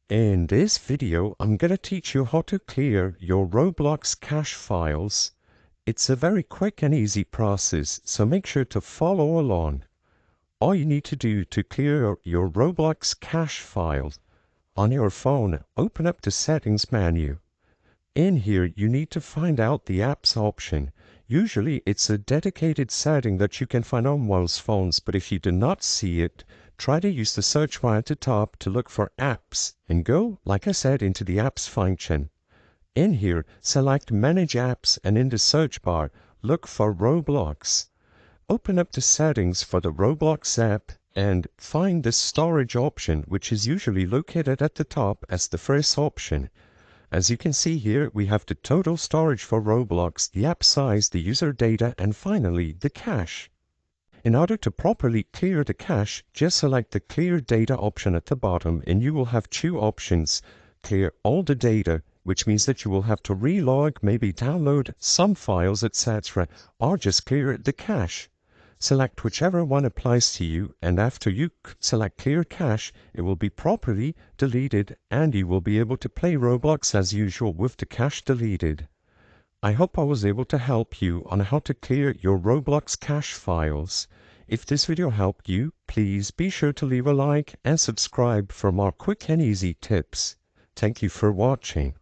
In this video, I'm going to teach you how to clear your Roblox cache files. It's a very quick and easy process, so make sure to follow along. All you need to do to clear your Roblox cache files on your phone, open up the Settings menu. In here, you need to find out the Apps option. Usually, it's a dedicated setting that you can find on most phones, but if you do not see it, try to use the search bar at the top to look for Apps and go, like I said, into the Apps function. In here, select Manage Apps and in the search bar, look for Roblox. Open up the settings for the Roblox app and find the storage option, which is usually located at the top as the first option. As you can see here, we have the total storage for Roblox, the app size, the user data, and finally, the cache. In order to properly clear the cache, just select the Clear Data option at the bottom and you will have two options. Clear all the data, which means that you will have to relog, maybe download some files, etc., or just clear the cache. Select whichever one applies to you, and after you select Clear Cache, it will be properly deleted and you will be able to play Roblox as usual with the cache deleted. I hope I was able to help you on how to clear your Roblox cache files. If this video helped you, please be sure to leave a like and subscribe for more quick and easy tips. Thank you for watching.